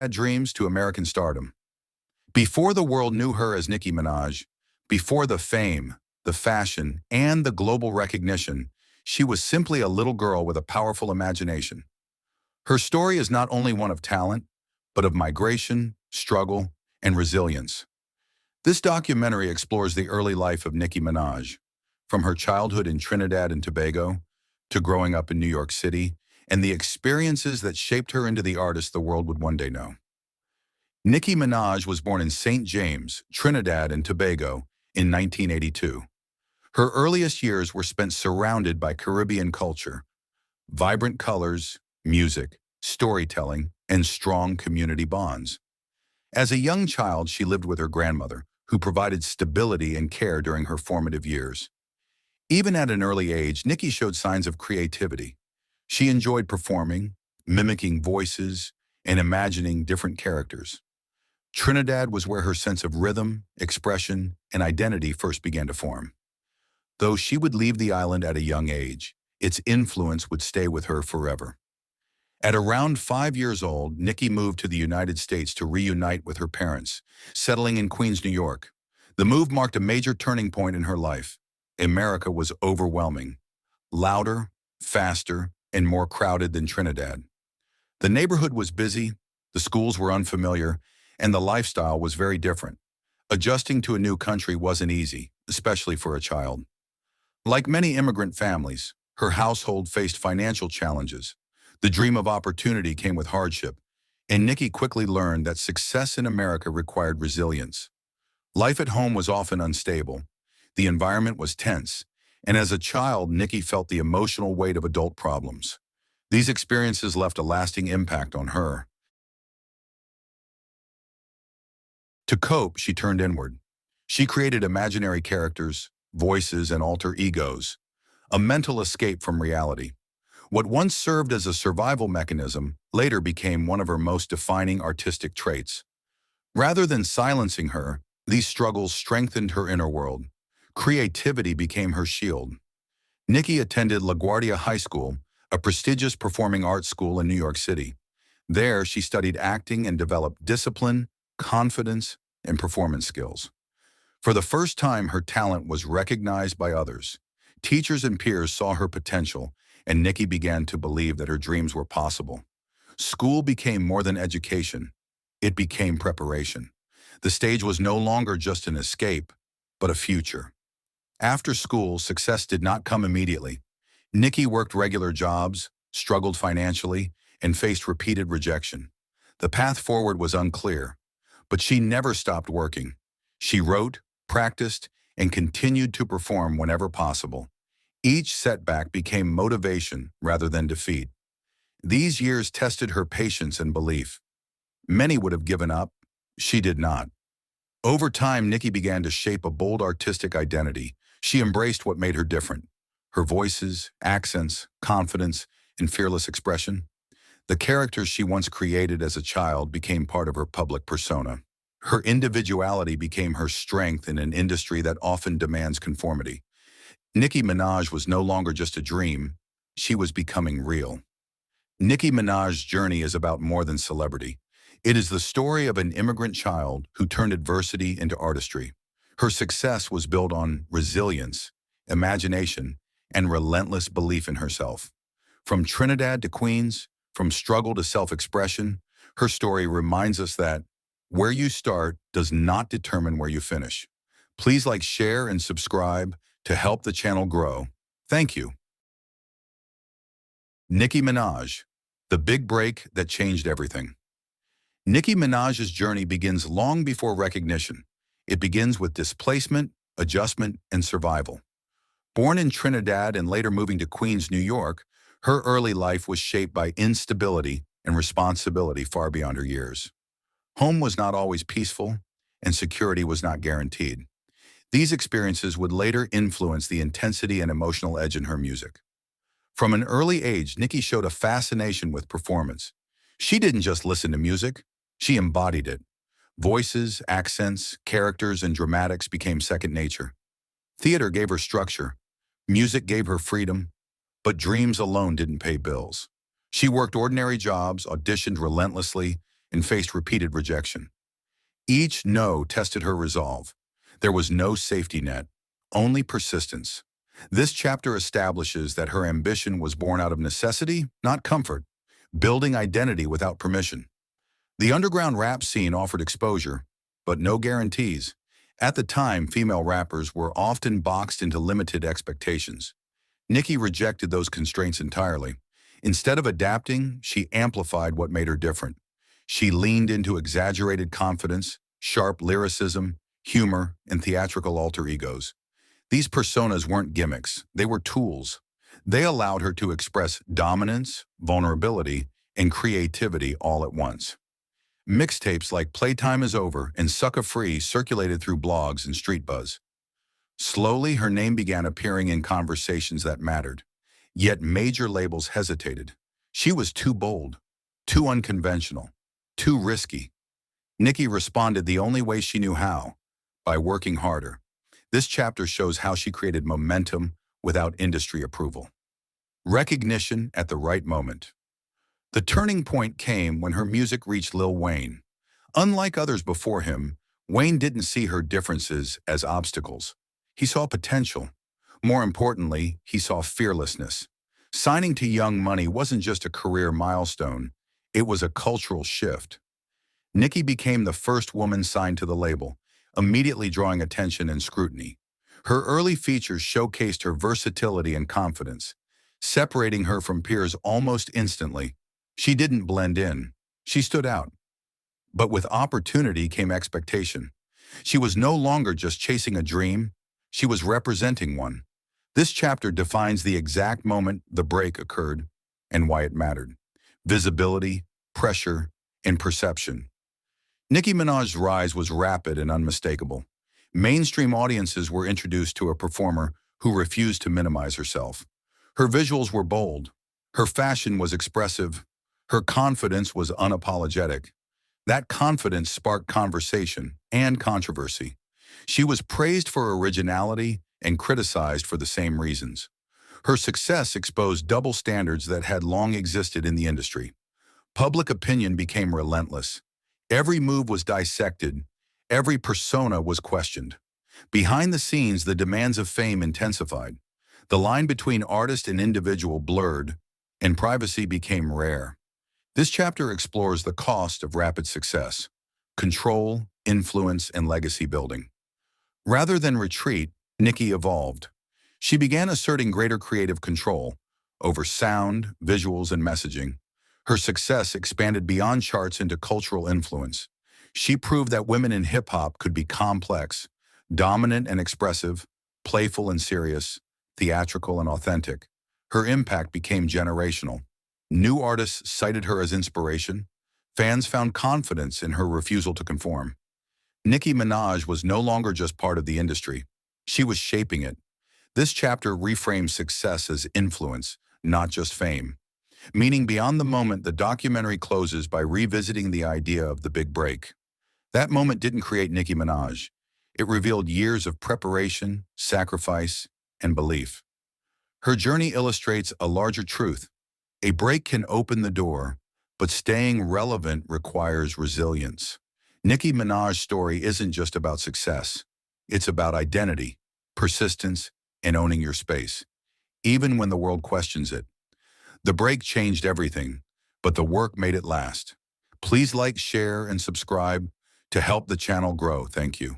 dreams to American stardom. Before the world knew her as Nicki Minaj, before the fame, the fashion, and the global recognition, she was simply a little girl with a powerful imagination. Her story is not only one of talent, but of migration, struggle, and resilience. This documentary explores the early life of Nicki Minaj, from her childhood in Trinidad and Tobago to growing up in New York City, and the experiences that shaped her into the artist the world would one day know. Nicki Minaj was born in St. James, Trinidad and Tobago in 1982. Her earliest years were spent surrounded by Caribbean culture, vibrant colors, music, storytelling, and strong community bonds. As a young child, she lived with her grandmother, who provided stability and care during her formative years. Even at an early age, Nicki showed signs of creativity. She enjoyed performing, mimicking voices, and imagining different characters. Trinidad was where her sense of rhythm, expression, and identity first began to form. Though she would leave the island at a young age, its influence would stay with her forever. At around 5 years old, Nicki moved to the United States to reunite with her parents, settling in Queens, New York. The move marked a major turning point in her life. America was overwhelming, louder, faster, and more crowded than Trinidad. The neighborhood was busy, the schools were unfamiliar, and the lifestyle was very different. Adjusting to a new country wasn't easy, especially for a child. Like many immigrant families, her household faced financial challenges. The dream of opportunity came with hardship, and Nicki quickly learned that success in America required resilience. Life at home was often unstable. The environment was tense, and as a child, Nicki felt the emotional weight of adult problems. These experiences left a lasting impact on her. To cope, she turned inward. She created imaginary characters, voices, and alter egos, a mental escape from reality. What once served as a survival mechanism later became one of her most defining artistic traits. Rather than silencing her, these struggles strengthened her inner world. Creativity became her shield. Nicki attended LaGuardia High School, a prestigious performing arts school in New York City. There, she studied acting and developed discipline, confidence, and performance skills. For the first time, her talent was recognized by others. Teachers and peers saw her potential, and Nicki began to believe that her dreams were possible. School became more than education. It became preparation. The stage was no longer just an escape, but a future. After school, success did not come immediately. Nicki worked regular jobs, struggled financially, and faced repeated rejection. The path forward was unclear, but she never stopped working. She wrote, practiced, and continued to perform whenever possible. Each setback became motivation rather than defeat. These years tested her patience and belief. Many would have given up. She did not. Over time, Nicki began to shape a bold artistic identity. She embraced what made her different: her voices, accents, confidence, and fearless expression. The characters she once created as a child became part of her public persona. Her individuality became her strength in an industry that often demands conformity. Nicki Minaj was no longer just a dream, she was becoming real. Nicki Minaj's journey is about more than celebrity. It is the story of an immigrant child who turned adversity into artistry. Her success was built on resilience, imagination, and relentless belief in herself. From Trinidad to Queens, from struggle to self-expression, her story reminds us that where you start does not determine where you finish. Please like, share, and subscribe to help the channel grow. Thank you. Nicki Minaj, the big break that changed everything. Nicki Minaj's journey begins long before recognition. It begins with displacement, adjustment, and survival. Born in Trinidad and later moving to Queens, New York, her early life was shaped by instability and responsibility far beyond her years. Home was not always peaceful, and security was not guaranteed. These experiences would later influence the intensity and emotional edge in her music. From an early age, Nicki showed a fascination with performance. She didn't just listen to music, she embodied it. Voices, accents, characters, and dramatics became second nature. Theater gave her structure, music gave her freedom, but dreams alone didn't pay bills. She worked ordinary jobs, auditioned relentlessly, and faced repeated rejection. Each no tested her resolve. There was no safety net, only persistence. This chapter establishes that her ambition was born out of necessity, not comfort, building identity without permission. The underground rap scene offered exposure, but no guarantees. At the time, female rappers were often boxed into limited expectations. Nicki rejected those constraints entirely. Instead of adapting, she amplified what made her different. She leaned into exaggerated confidence, sharp lyricism, humor, and theatrical alter egos. These personas weren't gimmicks, they were tools. They allowed her to express dominance, vulnerability, and creativity all at once. Mixtapes like Playtime Is Over and Sucka Free circulated through blogs and street buzz. Slowly, her name began appearing in conversations that mattered. Yet major labels hesitated. She was too bold, too unconventional, too risky. Nicki responded the only way she knew how, by working harder. This chapter shows how she created momentum without industry approval. Recognition at the right moment. The turning point came when her music reached Lil Wayne. Unlike others before him, Wayne didn't see her differences as obstacles. He saw potential. More importantly, he saw fearlessness. Signing to Young Money wasn't just a career milestone, it was a cultural shift. Nicki became the first woman signed to the label, immediately drawing attention and scrutiny. Her early features showcased her versatility and confidence, separating her from peers almost instantly. She didn't blend in. She stood out. But with opportunity came expectation. She was no longer just chasing a dream, she was representing one. This chapter defines the exact moment the break occurred and why it mattered. Visibility, pressure, and perception. Nicki Minaj's rise was rapid and unmistakable. Mainstream audiences were introduced to a performer who refused to minimize herself. Her visuals were bold. Her fashion was expressive. Her confidence was unapologetic. That confidence sparked conversation and controversy. She was praised for originality and criticized for the same reasons. Her success exposed double standards that had long existed in the industry. Public opinion became relentless. Every move was dissected. Every persona was questioned. Behind the scenes, the demands of fame intensified. The line between artist and individual blurred, and privacy became rare. This chapter explores the cost of rapid success, control, influence, and legacy building. Rather than retreat, Nicki evolved. She began asserting greater creative control over sound, visuals, and messaging. Her success expanded beyond charts into cultural influence. She proved that women in hip-hop could be complex, dominant and expressive, playful and serious, theatrical and authentic. Her impact became generational. New artists cited her as inspiration. Fans found confidence in her refusal to conform. Nicki Minaj was no longer just part of the industry. She was shaping it. This chapter reframes success as influence, not just fame. Meaning beyond the moment, the documentary closes by revisiting the idea of the big break. That moment didn't create Nicki Minaj. It revealed years of preparation, sacrifice, and belief. Her journey illustrates a larger truth. A break can open the door, but staying relevant requires resilience. Nicki Minaj's story isn't just about success. It's about identity, persistence, and owning your space, even when the world questions it. The break changed everything, but the work made it last. Please like, share, and subscribe to help the channel grow. Thank you.